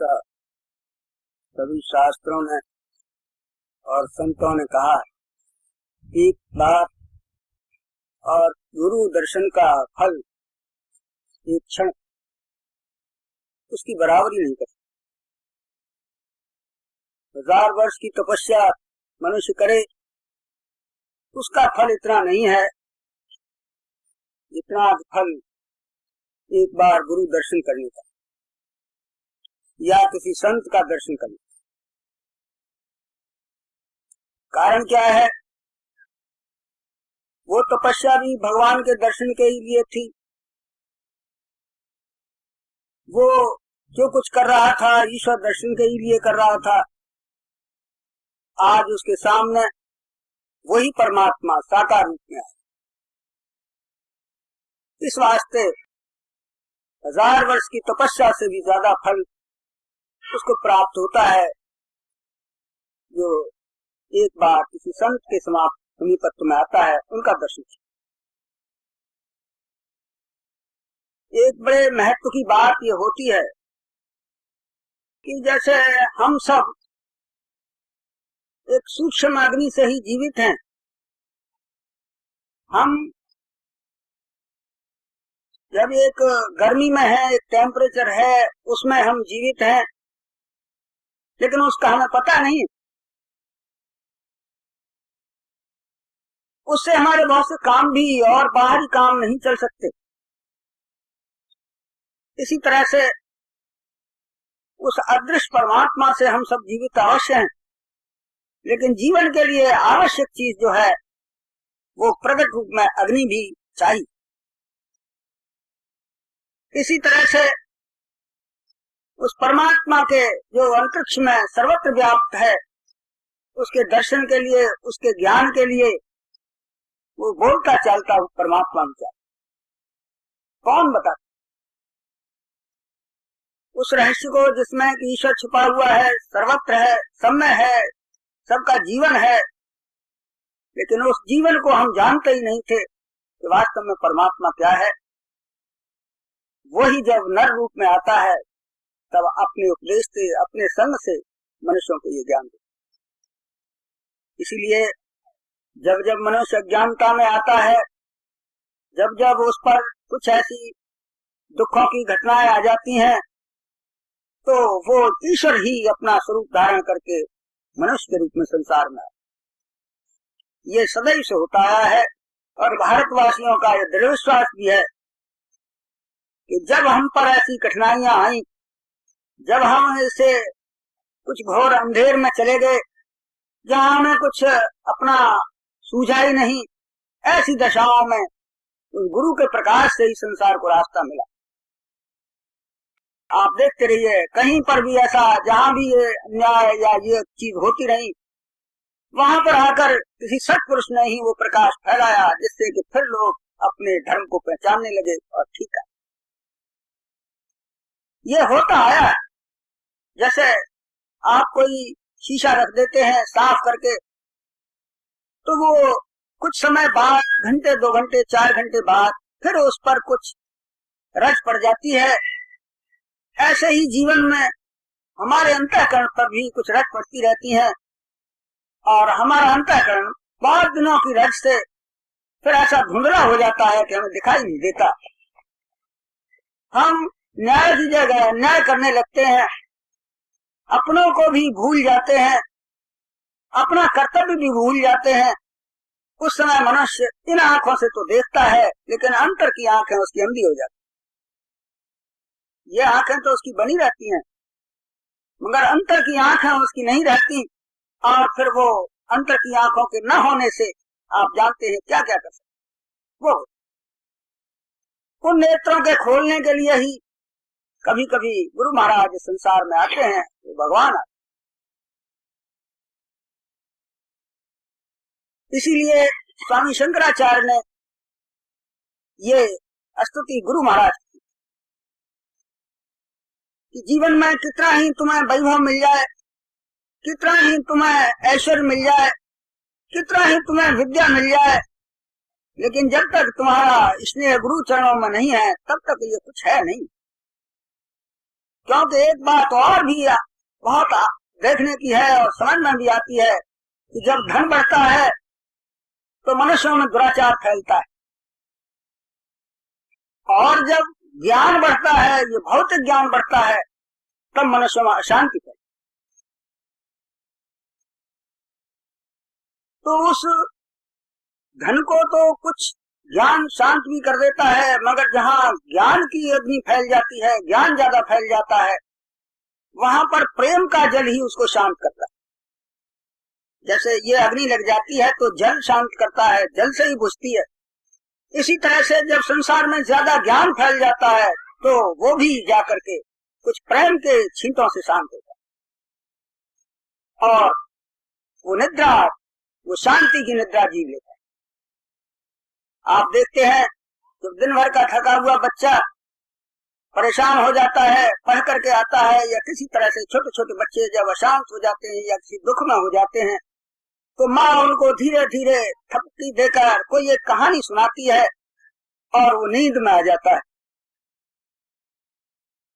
सभी शास्त्रों ने और संतों ने कहा एक बार और गुरु दर्शन का फल एक क्षण उसकी बराबरी नहीं कर सकता। 1000 वर्ष की तपस्या मनुष्य करे उसका फल इतना नहीं है इतना फल एक बार गुरु दर्शन करने का या किसी संत का दर्शन करने का। कारण क्या है? वो तपस्या भी भगवान के दर्शन के लिए थी। वो जो कुछ कर रहा था ईश्वर दर्शन के लिए कर रहा था। आज उसके सामने वही परमात्मा साकार रूप में है। इस वास्ते 1000 वर्ष की तपस्या से भी ज्यादा फल उसको प्राप्त होता है जो एक बार किसी संत के समीपत्व में आता है उनका दर्शन। एक बड़े महत्व की बात ये होती है कि जैसे हम सब एक सूक्ष्म अग्नि से ही जीवित हैं। हम जब एक गर्मी में है एक टेम्परेचर है उसमें हम जीवित हैं लेकिन उसका हमें पता नहीं। उससे हमारे बहुत से काम भी और बाहरी काम नहीं चल सकते। इसी तरह से उस अदृश्य परमात्मा से हम सब जीवित अवश्य हैं लेकिन जीवन के लिए आवश्यक चीज जो है वो प्रकट रूप में अग्नि भी चाहिए। इसी तरह से उस परमात्मा के जो अंतरिक्ष में सर्वत्र व्याप्त है उसके दर्शन के लिए उसके ज्ञान के लिए वो बोलता चलता उस परमात्मा में चाहिए। कौन बता उस रहस्य को जिसमें कि ईश्वर छुपा हुआ है, सर्वत्र है, सब में है, सबका जीवन है, लेकिन उस जीवन को हम जानते ही नहीं थे कि वास्तव में परमात्मा क्या है। वही जब नर रूप में आता है तब अपने उपदेश से अपने संग से मनुष्यों को ये ज्ञान दे। इसीलिए जब जब मनुष्य अज्ञानता में आता है, जब जब उस पर कुछ ऐसी दुखों की घटनाएं आ जाती हैं तो वो ईश्वर ही अपना स्वरूप धारण करके मनुष्य के रूप में संसार में आया। ये सदैव से होता आया है और भारतवासियों का यह दृढ़ विश्वास भी है कि जब हम पर ऐसी कठिनाइयां आई, जब हम इसे कुछ घोर अंधेर में चले गए जहां हमें कुछ अपना सूझा ही नहीं, ऐसी दशाओं में उस गुरु के प्रकाश से ही संसार को रास्ता मिला। आप देखते रहिए कहीं पर भी ऐसा जहां भी ये अन्याय या ये चीज होती रही वहां पर आकर किसी सत्पुरुष ने ही वो प्रकाश फैलाया जिससे कि फिर लोग अपने धर्म को पहचानने लगे और ठीक है। ये होता आया। जैसे आप कोई शीशा रख देते हैं साफ करके तो वो कुछ समय बाद, घंटे 2 घंटे 4 घंटे बाद फिर उस पर कुछ रच पड़ जाती है। ऐसे ही जीवन में हमारे अंतःकरण पर भी कुछ रच पड़ती रहती है और हमारा अंतःकरण बहुत दिनों की रच से फिर ऐसा धुंधला हो जाता है कि हमें दिखाई नहीं देता। हम न्याय की जगह न्याय करने लगते हैं, अपनों को भी भूल जाते हैं, अपना कर्तव्य भी भूल जाते हैं। उस समय मनुष्य इन आंखों से तो देखता है लेकिन अंतर की आंखें उसकी अंधी हो जाती। ये आंखें तो उसकी बनी रहती हैं मगर अंतर की आंखें उसकी नहीं रहती और फिर वो अंतर की आंखों के न होने से आप जानते हैं क्या क्या कर सकते। वो उन नेत्रों के खोलने के लिए ही कभी कभी गुरु महाराज संसार में आते हैं, वो भगवान आते। इसीलिए स्वामी शंकराचार्य ने ये स्तुति गुरु महाराज कि जीवन में कितना ही तुम्हें वैभव मिल जाए, कितना ही तुम्हें ऐश्वर्य मिल जाए, कितना ही तुम्हें विद्या मिल जाए, लेकिन जब तक तुम्हारा स्नेह गुरु चरणों में नहीं है तब तक ये कुछ है नहीं। क्योंकि एक बात और भी बहुत देखने की है और समझ में भी आती है कि जब धन बढ़ता है तो मनुष्यों में दुराचार फैलता है, और जब ज्ञान बढ़ता है, ये भौतिक ज्ञान बढ़ता है, तब मनुष्यों में अशांति फैलती। तो उस धन को तो कुछ ज्ञान शांत भी कर देता है, मगर जहाँ ज्ञान की अग्नि फैल जाती है, ज्ञान ज्यादा फैल जाता है, वहां पर प्रेम का जल ही उसको शांत करता है। जैसे ये अग्नि लग जाती है तो जल शांत करता है, जल से ही बुझती है। इसी तरह से जब संसार में ज्यादा ज्ञान फैल जाता है तो वो भी जाकर के कुछ प्रेम के छींटों से शांत होता है, और वो निद्रा, वो शांति की निद्रा जी लेता है। आप देखते हैं जब दिन भर का थका हुआ बच्चा परेशान हो जाता है, पढ़ करके आता है, या किसी तरह से छोटे छोटे बच्चे जब अशांत हो जाते हैं या किसी दुख में हो जाते हैं, तो माँ उनको धीरे धीरे थपकी देकर कोई एक कहानी सुनाती है और वो नींद में आ जाता है।